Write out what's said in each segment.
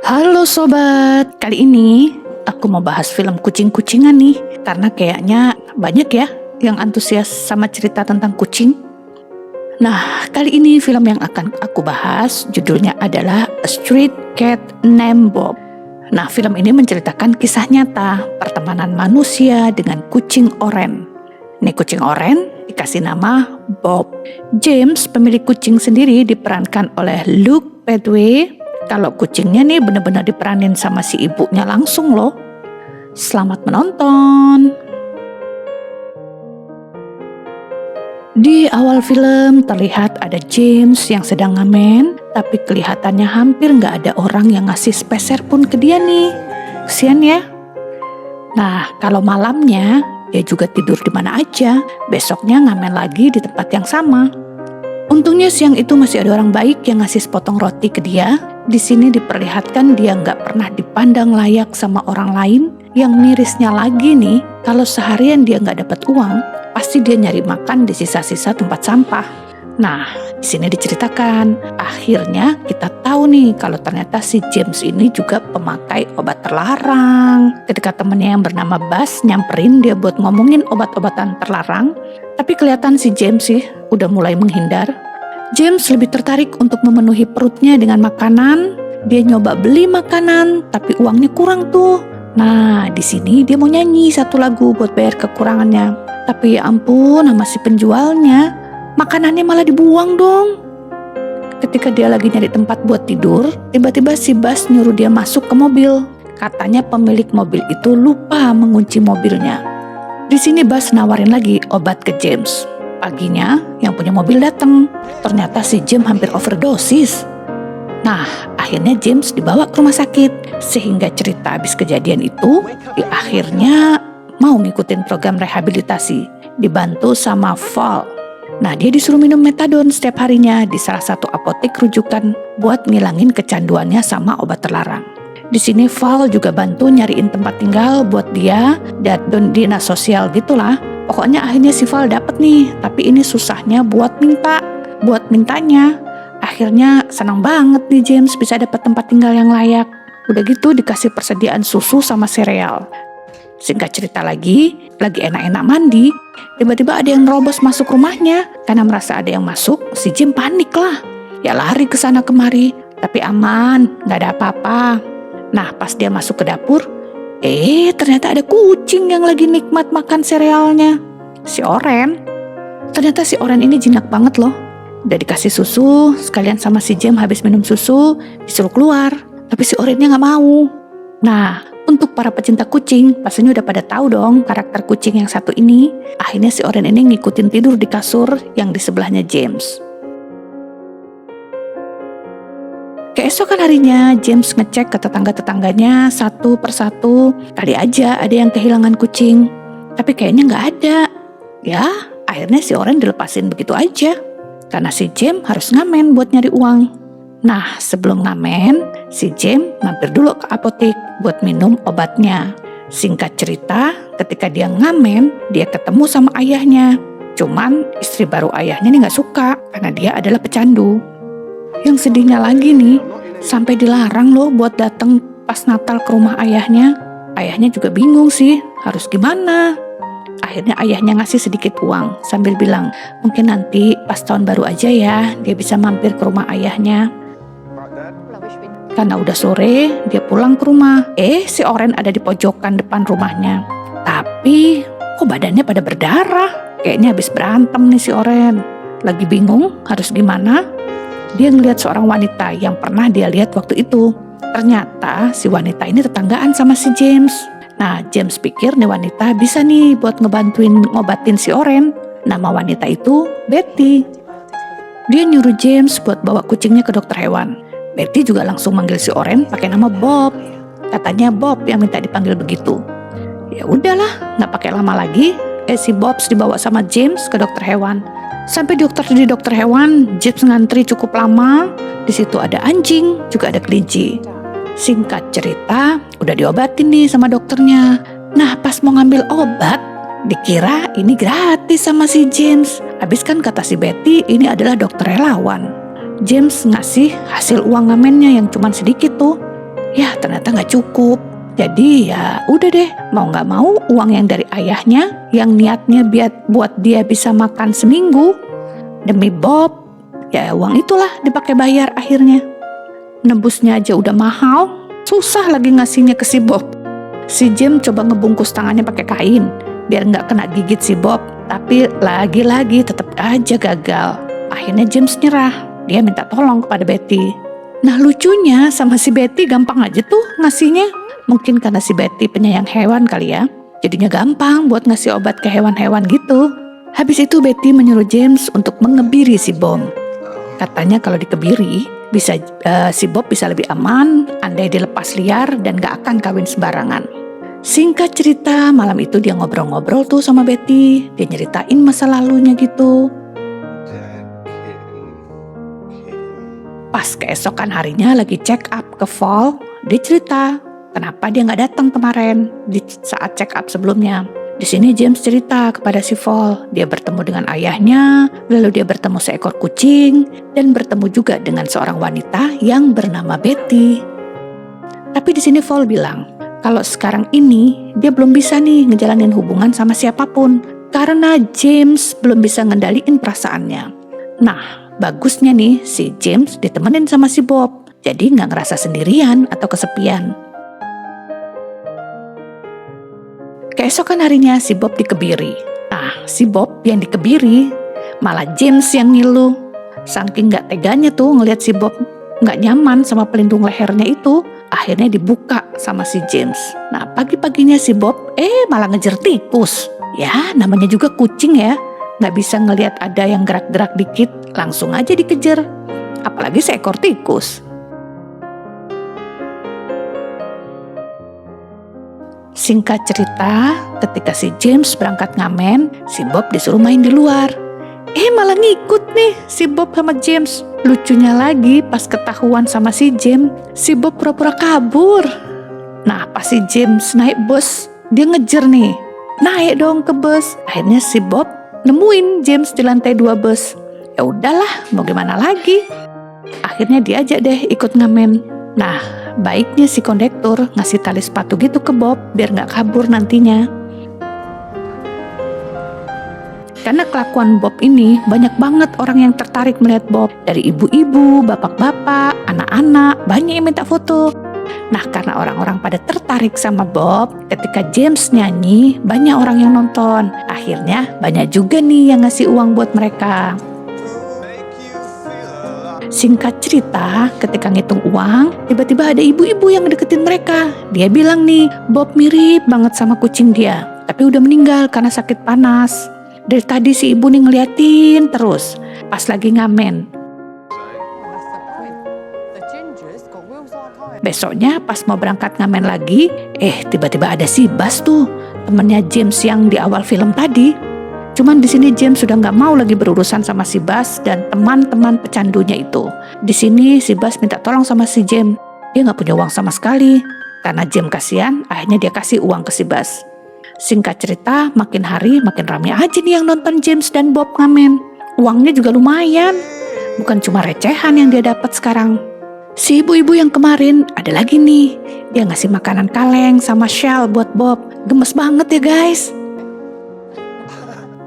Halo sobat, kali ini aku mau bahas film kucing-kucingan nih, karena kayaknya banyak ya yang antusias sama cerita tentang kucing. Nah, kali ini film yang akan aku bahas judulnya adalah A Street Cat Named Bob. Nah, film ini menceritakan kisah nyata pertemanan manusia dengan kucing oren. Nih kucing oren dikasih nama Bob. James, pemilik kucing sendiri diperankan oleh Luke Pedway. Kalau kucingnya nih benar-benar diperanin sama si ibunya langsung loh. Selamat menonton. Di awal film terlihat ada James yang sedang ngamen, tapi kelihatannya hampir nggak ada orang yang ngasih speser pun ke dia nih. Kesian ya. Nah, kalau malamnya dia juga tidur di mana aja, besoknya ngamen lagi di tempat yang sama. Untungnya siang itu masih ada orang baik yang ngasih sepotong roti ke dia. Di sini diperlihatkan dia nggak pernah dipandang layak sama orang lain. Yang mirisnya lagi nih, kalau seharian dia nggak dapat uang, pasti dia nyari makan di sisa-sisa tempat sampah. Nah, di sini diceritakan, akhirnya kita tahu nih kalau ternyata si James ini juga pemakai obat terlarang. Ketika temennya yang bernama Buzz nyamperin dia buat ngomongin obat-obatan terlarang, tapi kelihatan si James sih udah mulai menghindar. James lebih tertarik untuk memenuhi perutnya dengan makanan. Dia nyoba beli makanan, tapi uangnya kurang tuh. Nah, di sini dia mau nyanyi satu lagu buat bayar kekurangannya. Tapi ya ampun, sama si penjualnya, makanannya malah dibuang dong. Ketika dia lagi nyari tempat buat tidur, tiba-tiba si Buzz nyuruh dia masuk ke mobil. Katanya pemilik mobil itu lupa mengunci mobilnya. Di sini Buzz nawarin lagi obat ke James. Paginya, yang punya mobil datang. Ternyata si James hampir overdosis. Nah, akhirnya James dibawa ke rumah sakit. Sehingga cerita habis kejadian itu, di akhirnya mau ngikutin program rehabilitasi. Dibantu sama Val. Nah, dia disuruh minum metadon setiap harinya di salah satu apotek rujukan buat ngilangin kecanduannya sama obat terlarang. Di sini Val juga bantu nyariin tempat tinggal buat dia dan dinas sosial gitulah. Pokoknya akhirnya si Val dapet nih, tapi ini susahnya buat mintanya. Akhirnya senang banget nih James bisa dapat tempat tinggal yang layak. Udah gitu dikasih persediaan susu sama sereal. Singkat cerita lagi enak-enak mandi, tiba-tiba ada yang nerobos masuk rumahnya. Karena merasa ada yang masuk, si James panik lah. Ya lari ke sana kemari, tapi aman, gak ada apa-apa. Nah, pas dia masuk ke dapur, ternyata ada kucing yang lagi nikmat makan serealnya. Si Oren. Ternyata si Oren ini jinak banget loh. Udah dikasih susu, sekalian sama si James habis minum susu, disuruh keluar. Tapi si Orennya gak mau. Nah, untuk para pecinta kucing, pastinya udah pada tahu dong karakter kucing yang satu ini. Akhirnya si Oren ini ngikutin tidur di kasur yang di sebelahnya James. Keesokan harinya, James ngecek ke tetangga-tetangganya satu persatu. Kali aja ada yang kehilangan kucing. Tapi kayaknya nggak ada. Ya, akhirnya si Oren dilepasin begitu aja. Karena si James harus ngamen buat nyari uang. Nah, sebelum ngamen, si James mampir dulu ke apotek buat minum obatnya. Singkat cerita, ketika dia ngamen, dia ketemu sama ayahnya. Cuman istri baru ayahnya nih gak suka karena dia adalah pecandu. Yang sedihnya lagi nih, sampai dilarang loh buat datang pas Natal ke rumah ayahnya. Ayahnya juga bingung sih, harus gimana. Akhirnya ayahnya ngasih sedikit uang sambil bilang, mungkin nanti pas tahun baru aja ya, dia bisa mampir ke rumah ayahnya. Karena udah sore, dia pulang ke rumah. Si Oren ada di pojokan depan rumahnya. Tapi, kok badannya pada berdarah? Kayaknya habis berantem nih si Oren. Lagi bingung harus gimana? Dia ngeliat seorang wanita yang pernah dia lihat waktu itu. Ternyata si wanita ini tetanggaan sama si James. Nah, James pikir nih wanita bisa nih buat ngebantuin ngobatin si Oren. Nama wanita itu Betty. Dia nyuruh James buat bawa kucingnya ke dokter hewan. Betty juga langsung manggil si Oren pakai nama Bob. Katanya Bob yang minta dipanggil begitu. Ya udahlah, nggak pakai lama lagi. Si Bob dibawa sama James ke dokter hewan. Sampai di dokter hewan, James ngantri cukup lama. Di situ ada anjing, juga ada kelinci. Singkat cerita, udah diobatin nih sama dokternya. Nah, pas mau ngambil obat, dikira ini gratis sama si James. Habis kan kata si Betty, ini adalah dokter relawan. James ngasih hasil uang ngamennya yang cuma sedikit tuh. Ya ternyata nggak cukup. Jadi ya udah deh, mau nggak mau uang yang dari ayahnya yang niatnya buat dia bisa makan seminggu demi Bob, ya uang itulah dipakai bayar akhirnya. Nebusnya aja udah mahal, susah lagi ngasihnya ke si Bob. Si James coba ngebungkus tangannya pakai kain biar nggak kena gigit si Bob, tapi lagi-lagi tetap aja gagal. Akhirnya James nyerah, dia minta tolong kepada Betty. Nah lucunya sama si Betty gampang aja tuh ngasihnya. Mungkin karena si Betty penyayang hewan kali ya, jadinya gampang buat ngasih obat ke hewan-hewan gitu. Habis itu Betty menyuruh James untuk mengebiri si Bob. Katanya kalau dikebiri, si Bob bisa lebih aman andai dilepas liar dan gak akan kawin sembarangan. Singkat cerita, malam itu dia ngobrol-ngobrol tuh sama Betty. Dia nyeritain masa lalunya gitu. Pas keesokan harinya lagi check up ke Fall, dia cerita kenapa dia nggak datang kemarin di saat check up sebelumnya. Di sini James cerita kepada si Fall, dia bertemu dengan ayahnya, lalu dia bertemu seekor kucing, dan bertemu juga dengan seorang wanita yang bernama Betty. Tapi di sini Fall bilang, kalau sekarang ini dia belum bisa nih ngejalanin hubungan sama siapapun, karena James belum bisa ngendaliin perasaannya. Nah, bagusnya nih si James ditemenin sama si Bob, jadi nggak ngerasa sendirian atau kesepian. Keesokan harinya si Bob dikebiri. Nah, si Bob yang dikebiri malah James yang ngilu. Saking gak teganya tuh ngeliat si Bob gak nyaman sama pelindung lehernya itu, akhirnya dibuka sama si James. Nah, pagi-paginya si Bob malah ngejar tikus. Ya, namanya juga kucing ya, gak bisa ngeliat ada yang gerak-gerak dikit, langsung aja dikejar. Apalagi seekor tikus. Singkat cerita, ketika si James berangkat ngamen, si Bob disuruh main di luar. Malah ngikut nih si Bob sama James. Lucunya lagi pas ketahuan sama si James, si Bob pura-pura kabur. Nah pas si James naik bus, dia ngejar nih. Naik dong ke bus. Akhirnya si Bob nemuin James di lantai 2 bus. Ya udahlah, mau gimana lagi. Akhirnya diajak deh ikut ngamen. Nah, baiknya si kondektur ngasih tali sepatu gitu ke Bob biar gak kabur nantinya. Karena kelakuan Bob ini banyak banget orang yang tertarik melihat Bob. Dari ibu-ibu, bapak-bapak, anak-anak, banyak yang minta foto. Nah karena orang-orang pada tertarik sama Bob, ketika James nyanyi banyak orang yang nonton. Akhirnya banyak juga nih yang ngasih uang buat mereka. Singkat cerita, ketika ngitung uang, tiba-tiba ada ibu-ibu yang deketin mereka. Dia bilang nih, Bob mirip banget sama kucing dia, tapi udah meninggal karena sakit panas. Dari tadi si ibu nih ngeliatin terus, pas lagi ngamen. Besoknya pas mau berangkat ngamen lagi, tiba-tiba ada si Bas tuh, temennya James yang di awal film tadi. Cuman di sini James sudah nggak mau lagi berurusan sama si Bas dan teman-teman pecandunya itu. Di sini si Bas minta tolong sama si James. Dia nggak punya uang sama sekali. Karena James kasihan, akhirnya dia kasih uang ke si Bas. Singkat cerita, makin hari makin ramai aja nih yang nonton James dan Bob ngamen. Uangnya juga lumayan. Bukan cuma recehan yang dia dapat sekarang. Si ibu-ibu yang kemarin ada lagi nih. Dia ngasih makanan kaleng sama shell buat Bob. Gemes banget ya guys.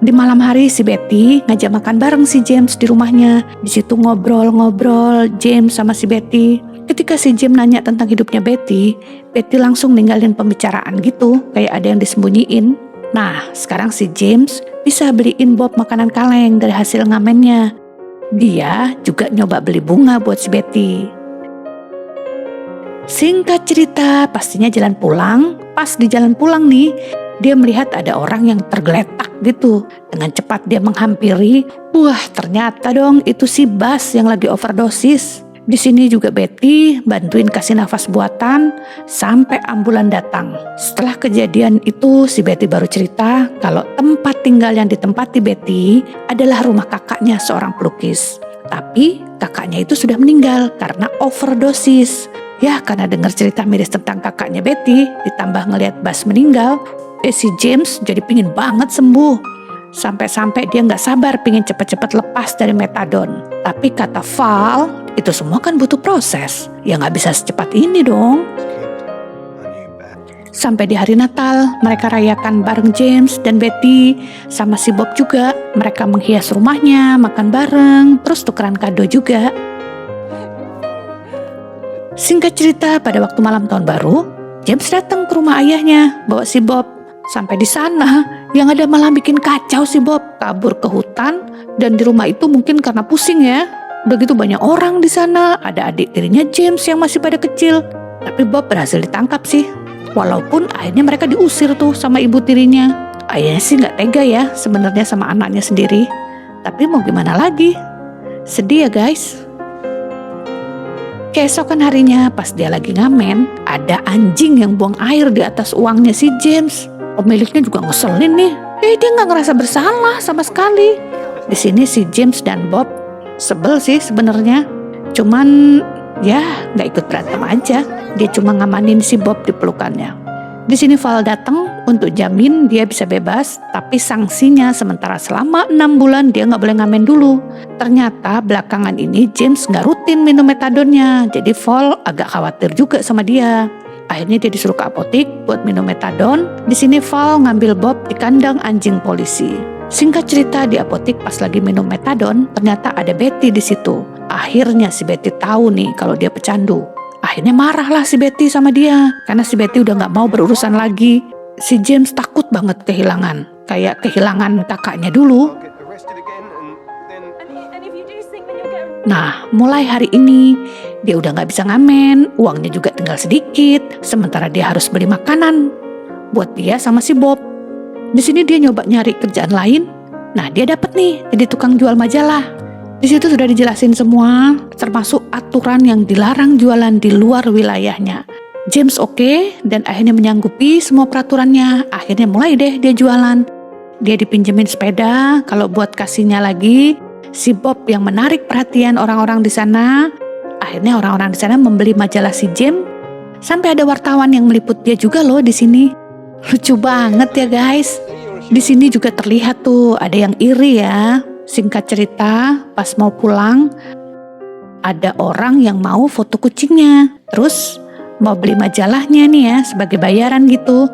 Di malam hari si Betty ngajak makan bareng si James di rumahnya. Di situ ngobrol-ngobrol James sama si Betty. Ketika si James nanya tentang hidupnya Betty, Betty langsung ninggalin pembicaraan gitu, kayak ada yang disembunyiin. Nah, sekarang si James bisa beliin Bob makanan kaleng dari hasil ngamennya. Dia juga nyoba beli bunga buat si Betty. Singkat cerita, pastinya jalan pulang. Pas di jalan pulang nih, dia melihat ada orang yang tergeletak gitu. Dengan cepat dia menghampiri. Wah, ternyata dong itu si Bas yang lagi overdosis. Di sini juga Betty bantuin kasih nafas buatan sampai ambulan datang. Setelah kejadian itu si Betty baru cerita kalau tempat tinggal yang ditempati Betty adalah rumah kakaknya seorang pelukis. Tapi kakaknya itu sudah meninggal karena overdosis. Ya karena dengar cerita miris tentang kakaknya Betty ditambah ngelihat Bas meninggal, si James jadi pingin banget sembuh. Sampai-sampai dia nggak sabar pengen cepet-cepet lepas dari metadon. Tapi kata Val, itu semua kan butuh proses. Ya nggak bisa secepat ini dong. Sampai di hari Natal, mereka rayakan bareng James dan Betty, sama si Bob juga. Mereka menghias rumahnya, makan bareng, terus tukeran kado juga. Singkat cerita, pada waktu malam tahun baru, James datang ke rumah ayahnya, bawa si Bob. Sampai di sana, yang ada malah bikin kacau si Bob, kabur ke hutan, dan di rumah itu mungkin karena pusing ya. Udah gitu banyak orang di sana, ada adik tirinya James yang masih pada kecil. Tapi Bob berhasil ditangkap sih. Walaupun akhirnya mereka diusir tuh sama ibu tirinya. Ayahnya sih nggak tega ya sebenarnya sama anaknya sendiri. Tapi mau gimana lagi? Sedih ya guys. Keesokan harinya pas dia lagi ngamen, ada anjing yang buang air di atas uangnya si James. Pemiliknya juga ngeselin nih. Dia nggak ngerasa bersalah sama sekali. Di sini si James dan Bob sebel sih sebenarnya. Cuman ya nggak ikut berantem aja. Dia cuma ngamanin si Bob di pelukannya. Di sini Val datang untuk jamin dia bisa bebas, tapi sanksinya sementara selama 6 bulan dia nggak boleh ngamen dulu. Ternyata belakangan ini James nggak rutin minum metadonnya, jadi Val agak khawatir juga sama dia. Akhirnya dia disuruh ke apotik buat minum metadon. Di sini Val ngambil Bob di kandang anjing polisi. Singkat cerita, di apotik pas lagi minum metadon, ternyata ada Betty di situ. Akhirnya si Betty tahu nih kalau dia pecandu. Akhirnya marahlah si Betty sama dia, karena si Betty udah gak mau berurusan lagi. Si James takut banget kehilangan, kayak kehilangan kakaknya dulu. Nah, mulai hari ini dia udah gak bisa ngamen, uangnya juga tinggal sedikit, sementara dia harus beli makanan buat dia sama si Bob. Di sini dia nyoba nyari kerjaan lain. Nah, dia dapat nih jadi tukang jual majalah. Di situ sudah dijelasin semua, termasuk aturan yang dilarang jualan di luar wilayahnya. James oke, dan akhirnya menyanggupi semua peraturannya. Akhirnya mulai deh dia jualan. Dia dipinjemin sepeda, kalau buat kasihnya lagi, si Bob yang menarik perhatian orang-orang di sana. Akhirnya orang-orang di sana membeli majalah si James, sampai ada wartawan yang meliput dia juga loh di sini. Lucu banget ya guys. Di sini juga terlihat tuh ada yang iri ya. Singkat cerita, pas mau pulang, ada orang yang mau foto kucingnya. Terus mau beli majalahnya nih ya sebagai bayaran gitu.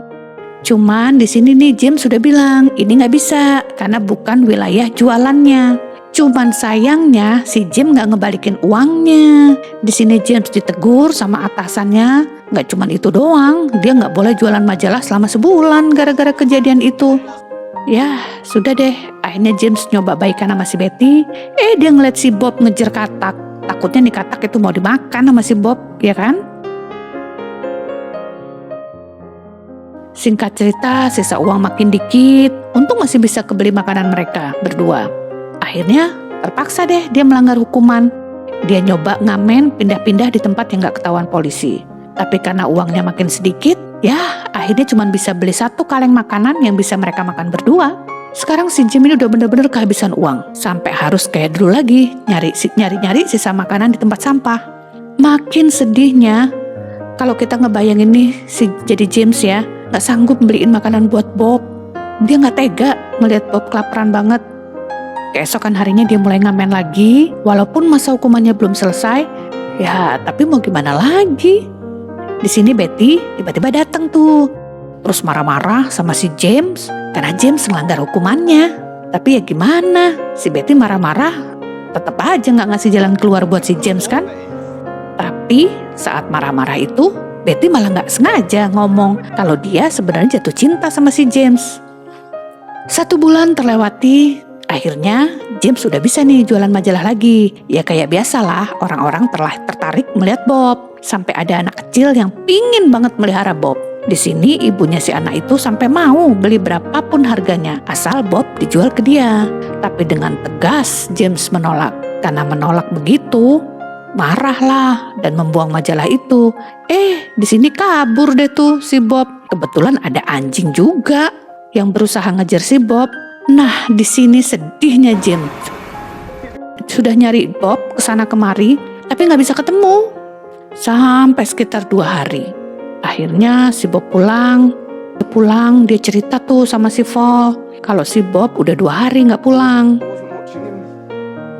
Cuman di sini nih James sudah bilang ini nggak bisa karena bukan wilayah jualannya. Cuman sayangnya si James nggak ngebalikin uangnya. Di sini James ditegur sama atasannya. Nggak cuman itu doang, dia nggak boleh jualan majalah selama sebulan gara-gara kejadian itu. Ya sudah deh, akhirnya James nyoba baikan sama si Betty. Dia ngeliat si Bob ngejar katak. Takutnya nih katak itu mau dimakan sama si Bob, ya kan? Singkat cerita, sisa uang makin dikit. Untung masih bisa kebeli makanan mereka berdua. Akhirnya terpaksa deh dia melanggar hukuman. Dia nyoba ngamen pindah-pindah di tempat yang gak ketahuan polisi. Tapi karena uangnya makin sedikit, ya akhirnya cuma bisa beli 1 kaleng makanan yang bisa mereka makan berdua. Sekarang si Jim ini udah bener-bener kehabisan uang. Sampai harus kayak dulu lagi, nyari-nyari sisa makanan di tempat sampah. Makin sedihnya, kalau kita ngebayangin nih si jadi James ya, gak sanggup beliin makanan buat Bob. Dia gak tega melihat Bob kelaparan banget. Keesokan harinya dia mulai ngamen lagi, walaupun masa hukumannya belum selesai. Ya tapi mau gimana lagi? Di sini Betty tiba-tiba datang tuh, terus marah-marah sama si James karena James melanggar hukumannya. Tapi ya gimana, si Betty marah-marah, tetap aja nggak ngasih jalan keluar buat si James kan. Tapi saat marah-marah itu, Betty malah nggak sengaja ngomong kalau dia sebenarnya jatuh cinta sama si James. 1 bulan terlewati, akhirnya James sudah bisa nih jualan majalah lagi. Ya kayak biasalah, orang-orang tertarik melihat Bob. Sampai ada anak kecil yang pingin banget melihara Bob. Di sini ibunya si anak itu sampai mau beli berapapun harganya, asal Bob dijual ke dia. Tapi dengan tegas James menolak. Karena menolak begitu, marahlah dan membuang majalah itu. Di sini kabur deh tuh si Bob. Kebetulan ada anjing juga yang berusaha ngejar si Bob. Nah, di sini sedihnya James. Sudah nyari Bob kesana kemari, tapi nggak bisa ketemu. Sampai sekitar 2 hari. Akhirnya si Bob pulang pulang, dia cerita tuh sama si Val kalau si Bob udah 2 hari gak pulang.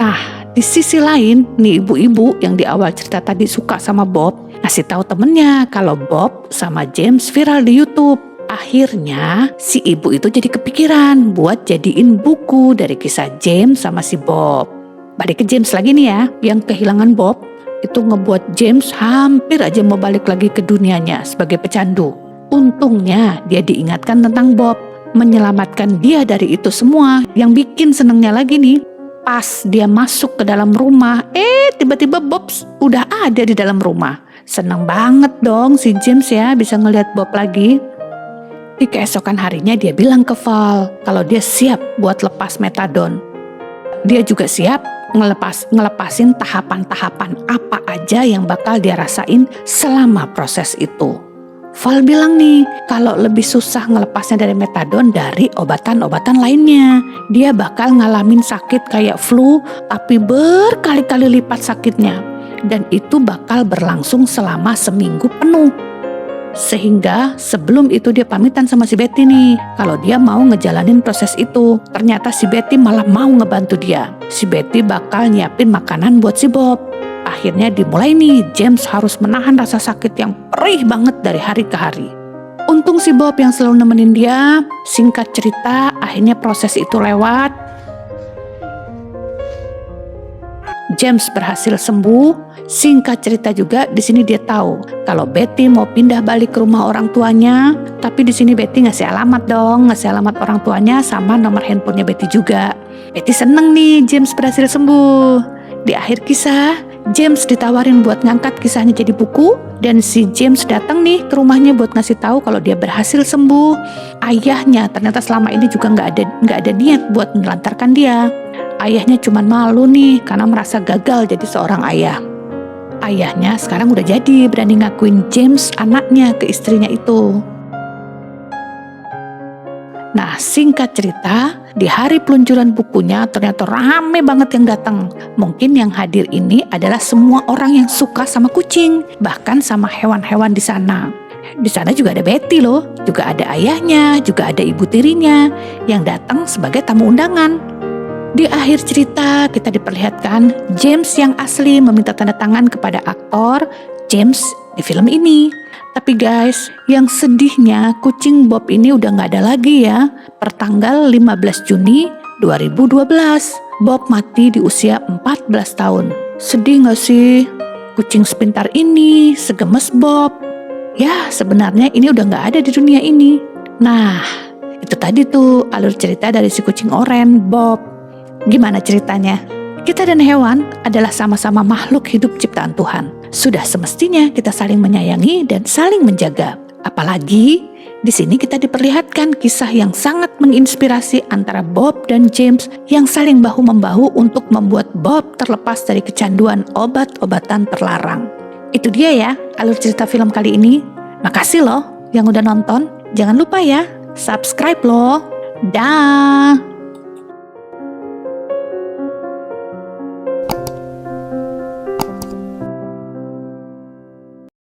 Nah, di sisi lain, nih ibu-ibu yang di awal cerita tadi suka sama Bob, ngasih tahu temennya kalau Bob sama James viral di YouTube. Akhirnya, si ibu itu jadi kepikiran buat jadiin buku dari kisah James sama si Bob. Balik ke James lagi nih ya, yang kehilangan Bob, itu ngebuat James hampir aja mau balik lagi ke dunianya sebagai pecandu. Untungnya dia diingatkan tentang Bob, menyelamatkan dia dari itu semua. Yang bikin senengnya lagi nih, pas dia masuk ke dalam rumah, tiba-tiba Bob udah ada di dalam rumah. Seneng banget dong si James ya bisa ngelihat Bob lagi. Di keesokan harinya dia bilang ke Val kalau dia siap buat lepas metadon. Dia juga siap ngelepasin tahapan-tahapan apa aja yang bakal dia rasain selama proses itu. Val bilang nih kalau lebih susah ngelepasnya dari metadon dari obatan-obatan lainnya. Dia bakal ngalamin sakit kayak flu tapi berkali-kali lipat sakitnya. Dan itu bakal berlangsung selama seminggu penuh. Sehingga sebelum itu dia pamitan sama si Betty nih kalau dia mau ngejalanin proses itu. Ternyata si Betty malah mau ngebantu dia. Si Betty bakal nyiapin makanan buat si Bob. Akhirnya dimulai nih, James harus menahan rasa sakit yang perih banget dari hari ke hari. Untung si Bob yang selalu nemenin dia. Singkat cerita, akhirnya proses itu lewat. James berhasil sembuh. Singkat cerita juga, di sini dia tahu kalau Betty mau pindah balik ke rumah orang tuanya. Tapi di sini Betty ngasih alamat dong, ngasih alamat orang tuanya sama nomor handphonenya Betty juga. Betty seneng nih James berhasil sembuh. Di akhir kisah, James ditawarin buat ngangkat kisahnya jadi buku. Dan si James datang nih ke rumahnya buat ngasih tahu kalau dia berhasil sembuh. Ayahnya ternyata selama ini juga nggak ada niat buat menelantarkan dia. Ayahnya cuma malu nih karena merasa gagal jadi seorang ayah. Ayahnya sekarang udah jadi berani ngakuin James anaknya ke istrinya itu. Nah, singkat cerita, di hari peluncuran bukunya ternyata rame banget yang datang. Mungkin yang hadir ini adalah semua orang yang suka sama kucing, bahkan sama hewan-hewan di sana. Di sana juga ada Betty loh, juga ada ayahnya, juga ada ibu tirinya yang datang sebagai tamu undangan. Di akhir cerita kita diperlihatkan James yang asli meminta tanda tangan kepada aktor James di film ini. Tapi guys, yang sedihnya kucing Bob ini udah gak ada lagi ya. Pertanggal 15 Juni 2012, Bob mati di usia 14 tahun. Sedih gak sih? Kucing sepintar ini, segemes Bob. Ya sebenarnya ini udah gak ada di dunia ini. Nah, itu tadi tuh alur cerita dari si kucing oranye, Bob. Gimana ceritanya? Kita dan hewan adalah sama-sama makhluk hidup ciptaan Tuhan. Sudah semestinya kita saling menyayangi dan saling menjaga. Apalagi di sini kita diperlihatkan kisah yang sangat menginspirasi antara Bob dan James yang saling bahu-membahu untuk membuat Bob terlepas dari kecanduan obat-obatan terlarang. Itu dia ya alur cerita film kali ini. Makasih loh yang udah nonton. Jangan lupa ya subscribe loh. Dah.